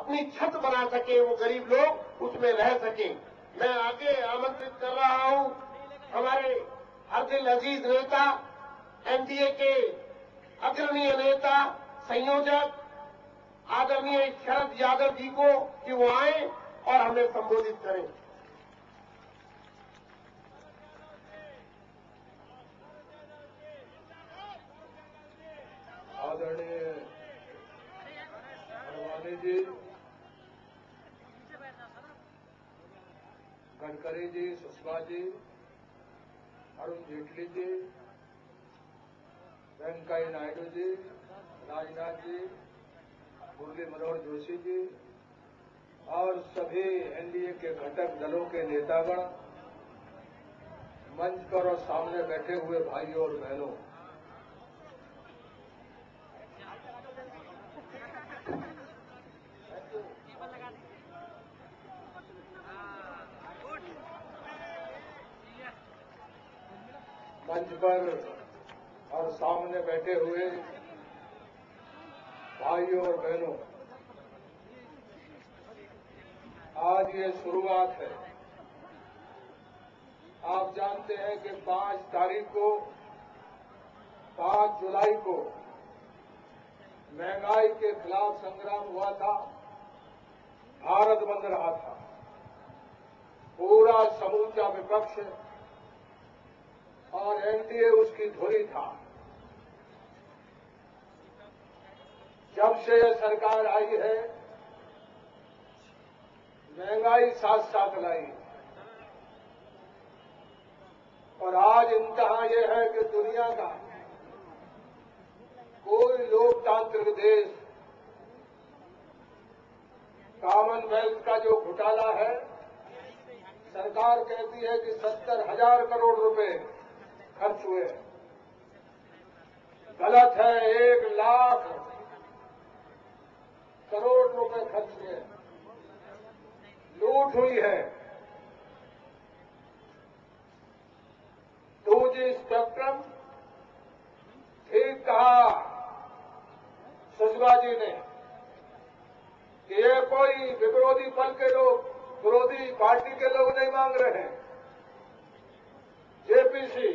अपनी छत बना सके, वो गरीब लोग उसमें रह सके। मैं आगे आमंत्रित कर रहा हूं हमारे हर दिल अजीज नेता, एनडीए के अग्रणीय नेता, संयोजक आदरणीय शरद यादव जी को कि वो आए और हमें संबोधित करें। आदरणीय अडवाणी जी, गडकरी जी, सुषमा जी, अरुण जेटली जी, वेंकैया नायडू जी, राजनाथ जी, मुरली मनोहर जोशी जी और सभी एनडीए के घटक दलों के नेतागण, मंच पर और सामने बैठे हुए भाइयों और बहनों, मंच पर और सामने बैठे हुए भाइयों और बहनों, आज ये शुरुआत है। आप जानते हैं कि 5 तारीख को, 5 जुलाई को महंगाई के खिलाफ संग्राम हुआ था, भारत बंद रहा था। पूरा समूचा विपक्ष और एनडीए उसकी धुरी था। जब से यह सरकार आई है, महंगाई साथ साथ लाई और आज इंतहा यह है कि दुनिया का कोई लोकतांत्रिक देश कॉमनवेल्थ का जो घोटाला है, सरकार कहती है कि 70,000 करोड़ रुपए खर्च हुए। गलत है, 1 लाख करोड़ रुपए खर्च हुए, लूट हुई है। 2G स्पेक्ट्रम, ठीक कहा सुषमा जी ने कि ये कोई विरोधी पल के लोग, विरोधी पार्टी के लोग नहीं मांग रहे हैं। जेपीसी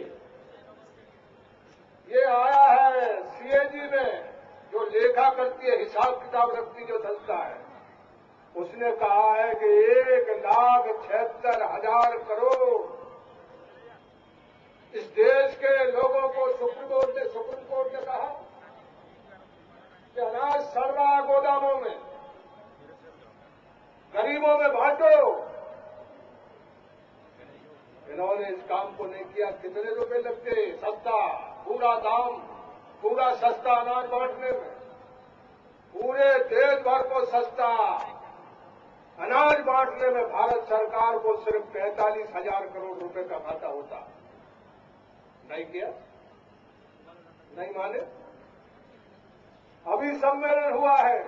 ये आया है सीएजी में, जो लेखा करती है, हिसाब किताब रखती जो संस्था है, उसने कहा है कि 1,76,000 करोड़ इस देश के लोगों को सुप्रीम कोर्ट ने कहा कि अनाज सड़ रहा गोदामों में, गरीबों में बांटो। इन्होंने इस काम को नहीं किया। कितने रुपए लगते सस्ता, पूरा दाम, पूरा सस्ता अनाज बांटने में? पूरे देश भर को सस्ता अनाज बांटने में भारत सरकार को सिर्फ 45,000 करोड़ रुपए का घाटा होता। नहीं किया, नहीं माने। अभी सम्मेलन हुआ है,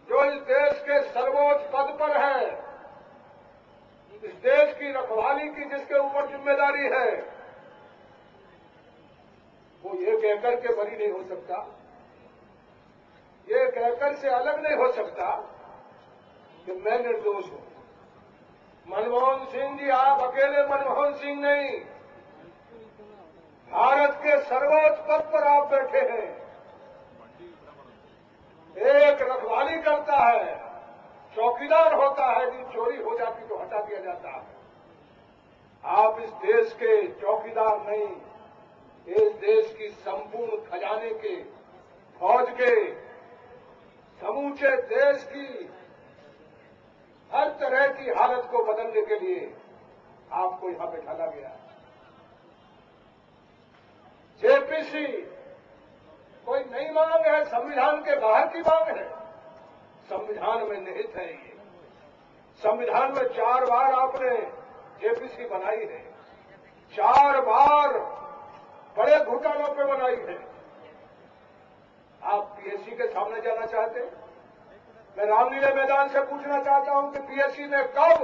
जो इस देश के सर्वोच्च पद पर है, इस देश की रखवाली की जिसके ऊपर जिम्मेदारी है, वो ये कहकर के बरी नहीं हो सकता, ये कहकर से अलग नहीं हो सकता कि मैं निर्दोष हूं। मनमोहन सिंह जी, आप अकेले मनमोहन सिंह नहीं, भारत के सर्वोच्च पद पर आप बैठे हैं। एक रखवाली करता है, चौकीदार होता है, कि चोरी हो जाती तो हटा दिया जाता है। आप इस देश के चौकीदार नहीं, इस देश की संपूर्ण खजाने के, फौज के, समूचे देश की हर तरह की हालत को बदलने के लिए आपको यहां बैठाला गया है। जेपीसी कोई नई मांग है, संविधान के बाहर की मांग है, संविधान में निहित है। ये संविधान में 4 बार आपने जेपीसी बनाई है, 4 बार बड़े घोटालों पे बनाई है। आप पीएससी के सामने जाना चाहते हैं? मैं रामलीला मैदान से पूछना चाहता हूं कि पीएससी ने कब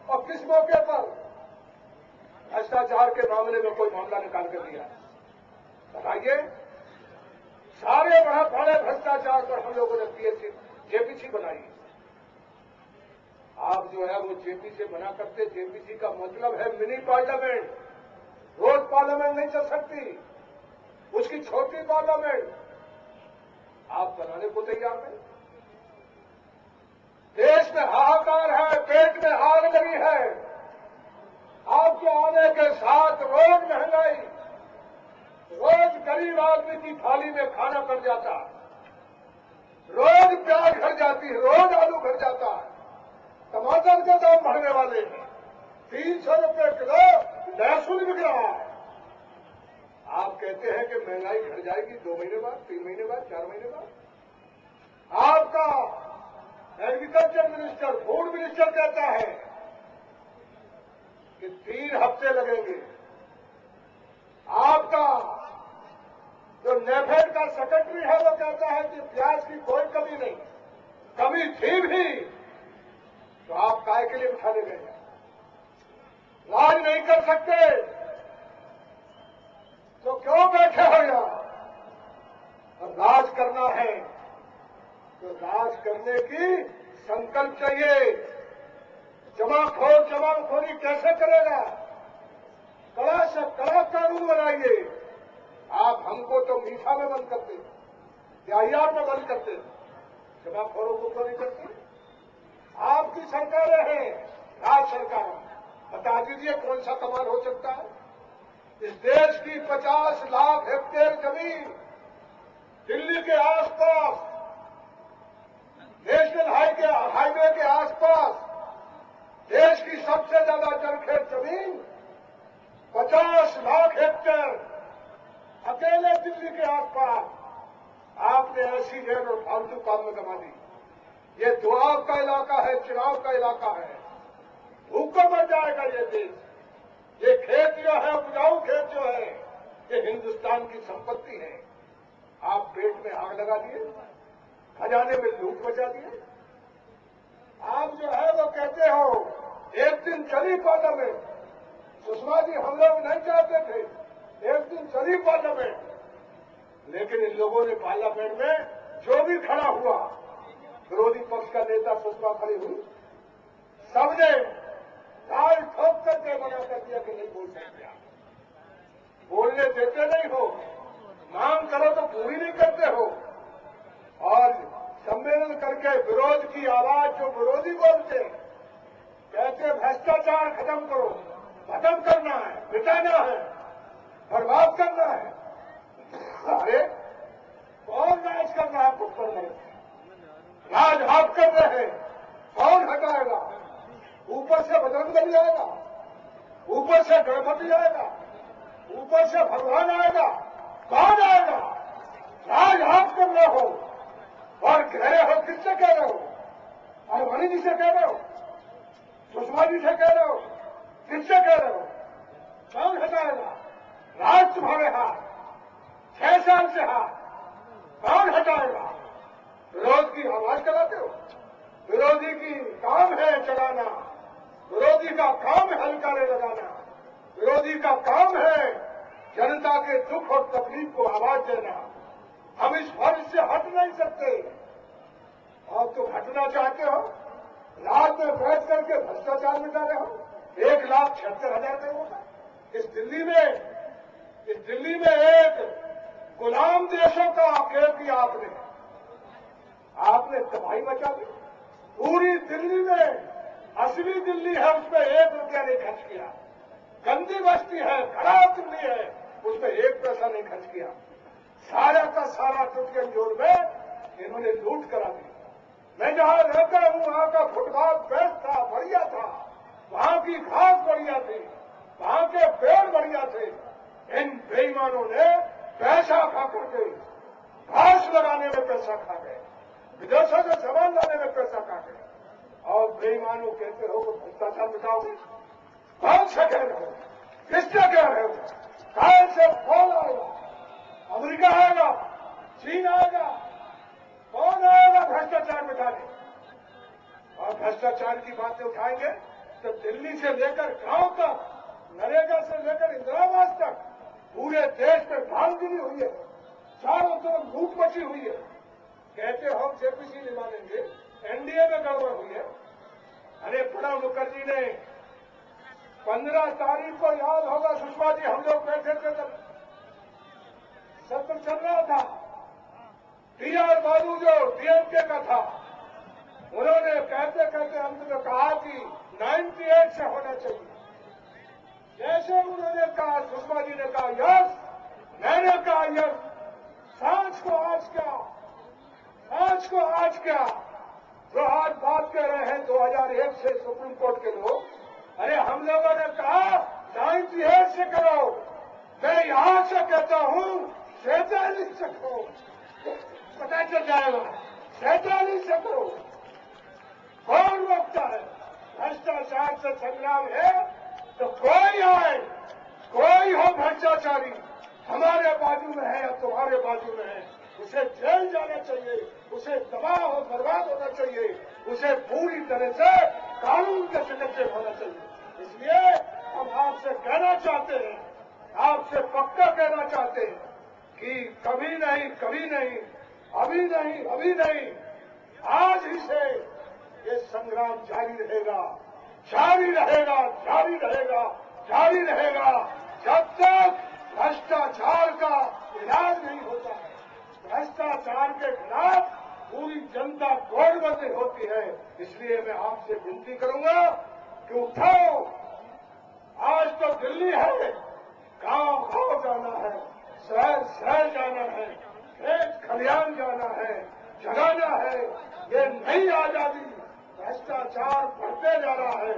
और किस मौके पर भ्रष्टाचार के मामले में कोई मामला निकाल कर दिया? बताइए। सारे बड़े भ्रष्टाचार पर हम लोगों जो है वो जेपी से बना करते। जेपीसी का मतलब है मिनी पार्लियामेंट। रोज पार्लियामेंट नहीं चल सकती, उसकी छोटी पार्लियामेंट आप बनाने को तैयार नहीं। देश में हाहाकार है, पेट में आग लगी है। आपके आने के साथ रोज महंगाई, रोज गरीब आदमी की थाली में खाना बढ़ जाता है, रोज प्याज घट जाती है, रोज आलू घट जाता है, टमाटर के दाम बढ़ने वाले हैं, 300 रुपये किलो लहसुन बिक रहा है। आप कहते हैं कि महंगाई घट जाएगी 2 महीने बाद, 3 महीने बाद, 4 महीने बाद। आपका एग्रीकल्चर मिनिस्टर, फूड मिनिस्टर कहता है कि 3 हफ्ते लगेंगे। आपका जो नेफेड का सेक्रेटरी है वो कहता है कि प्याज की कोई कमी नहीं, कमी थी भी तो आप काय के लिए उठाने गए? राज नहीं कर सकते तो क्यों बैठे हो यहाँ? और राज करना है तो राज करने की संकल्प चाहिए। जमाखोरी कैसे करेगा? कड़ा से कड़ा कानून बनाइए। आप हमको तो मीठा में बंद करते, यार में बंद करते, जमाखोरों को क्यों नहीं करते? आपकी सरकारें हैं, राज्य सरकारें, बता दीजिए कौन सा कमाल हो सकता है? इस देश की 50 लाख हेक्टेयर जमीन दिल्ली के आसपास, नेशनल हाईवे के आसपास, देश की सबसे ज्यादा जलखेत जमीन 50 लाख हेक्टेयर अकेले दिल्ली के आसपास आपने ऐसी जगह और फालतू काम में गंवा दी। ये दुआब का इलाका है, चुनाव का इलाका है, भूखा मर जाएगा ये देश। ये खेत जो है, उपजाऊ खेत जो है, ये हिंदुस्तान की संपत्ति है। आप पेट में आग लगा दिए, खजाने में लूट मचा दिए। आप जो है वो कहते हो एक दिन चली पार्लियामेंट, सुषमा जी हम लोग नहीं चाहते थे, एक दिन चली पार्लियामेंट, लेकिन इन लोगों ने पार्लियामेंट में जो भी खड़ा हुआ, विरोधी पक्ष का नेता सुषमा खड़ी हुई, सबने ताल ठोक करके मना कर दिया कि नहीं बोल सकते। आप बोलने देते नहीं हो, मांग करो तो पूरी नहीं करते हो, और सम्मेलन करके विरोध की आवाज जो विरोधी बोलते कहते भ्रष्टाचार खत्म करो, खत्म करना है, मिटाना है, बर्बाद करना है। अरे कौन राज कर रहा है? ऊपर में राज आप कर रहे हैं, कौन हटाएगा? ऊपर से बजरंग बन जाएगा, ऊपर से गणपति आएगा, ऊपर से भगवान आएगा, कौन आएगा? राज आप कर रहे हो और कह रहे हो, किससे कह रहे हो? अरे मणि जी से कह रहे हो, सुषमा जी से कह रहे हो, किससे कह रहे हो? कौन हटाएगा? राज तुम्हारे हाथ, 6 साल से हाथ, कौन हटाएगा? विरोध की आवाज कराते हो। विरोधी की काम है चलाना, विरोधी का काम है हलकारे लगाना, विरोधी का काम है जनता के दुख और तकलीफ को आवाज देना। हम इस फर्ज से हट नहीं सकते। और तुम हटना चाहते हो, रात में बैठ करके भ्रष्टाचार मिटा रहे हो। 1,76,000 करोड़ का इस दिल्ली में एक गुलाम देशों का खेल किया आपने तबाही मचा दी। पूरी दिल्ली में असली दिल्ली है, उसमें 1 रुपया नहीं खर्च किया। गंदी बस्ती है, खराब दिल्ली है, उसमें 1 पैसा नहीं खर्च किया। सारा का सारा टुटियन जोड़ में इन्होंने लूट करा दी। मैं जहां रहता हूं वहां का फुटपाथ बेस्ट था, बढ़िया था, वहां की घास बढ़िया थी, वहां के पेड़ बढ़िया थे। इन बेईमानों ने पैसा खा करके घास लगाने में पैसा खा गए, विदेशों से सामान लाने में पैसा खा गए। और बेईमानों कहते हो कि भ्रष्टाचार मिटाओगे? कौन से कह रहे हो? किससे कह रहे हो? कौन से कौन आएगा? अमेरिका आएगा, चीन आएगा, कौन आएगा भ्रष्टाचार मिटाने? और भ्रष्टाचार की बातें उठाएंगे तो दिल्ली से लेकर गांव तक, नरेगा से लेकर इंदिरा आवास तक पूरे देश में धांधली हुई है, चारों तरफ लूट मची हुई है। कहते हम जेपीसी नहीं मानेंगे, एनडीए में गड़बड़ हुई है। अरे बड़ा मुखर्जी ने 15 तारीख को याद होगा सुषमा जी, हम लोग बैठे थे तब सत्र चल रहा था। टी.आर. बालू जो डीएमके का था, उन्होंने कहते कहते अंत में कहा कि 98 से होना चाहिए। जैसे उन्होंने कहा, सुषमा जी ने कहा यस, मैंने कहा यस। सांझ को आज क्या जो आज बात कर रहे हैं 2001 से सुप्रीम कोर्ट के लोग, अरे हम लोगों ने कहा 98 से करो। मैं यहां से कहता हूं 47 से करो, पता चल जाएगा। 47 से करो, कौन रोकता है? भ्रष्टाचार से संग्राम है तो कोई आए, कोई हो भ्रष्टाचारी, हमारे बाजू में है या तुम्हारे बाजू में है, उसे जेल जाना चाहिए, उसे तबाह हो बर्बाद होना चाहिए, उसे पूरी तरह से कानून के शिकंजे होना चाहिए। इसलिए हम आपसे कहना चाहते हैं, आपसे पक्का कहना चाहते हैं कि कभी नहीं, कभी नहीं, अभी नहीं, आज ही से ये संग्राम जारी रहेगा, जारी रहेगा, जारी रहेगा, जारी रहेगा, जब तक भ्रष्टाचार का इलाज नहीं होता है। भ्रष्टाचार के खिलाफ पूरी जनता गौरबंद होती है। इसलिए मैं आपसे विनती करूंगा कि उठाओ, आज तो दिल्ली है, गांव जाना है, शहर जाना है, खेत खलियान जाना है, जगाना है। ये नई आजादी, भ्रष्टाचार बढ़ते जा रहा है,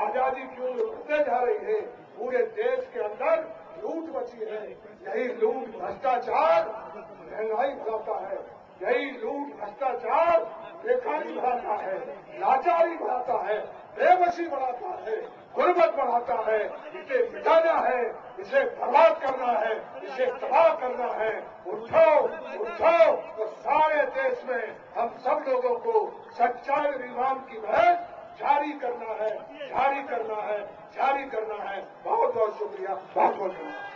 आजादी क्यों बढ़ते जा रही है? पूरे देश के अंदर लूट मची है। यही लूट भ्रष्टाचार महंगाई बढ़ाता है, यही लूट भ्रष्टाचार बेकारी बढ़ाता है, लाचारी बढ़ाता है, बेबसी बढ़ाता है, गुर्बत बढ़ाता है। इसे मिटाना है, इसे बर्बाद करना है, इसे तबाह करना है। उठो तो सारे देश में हम सब लोगों को सच्चाई और ईमान की बहस जारी करना है, जारी करना है, जारी करना है। बहुत बहुत शुक्रिया, बहुत बहुत धन्यवाद।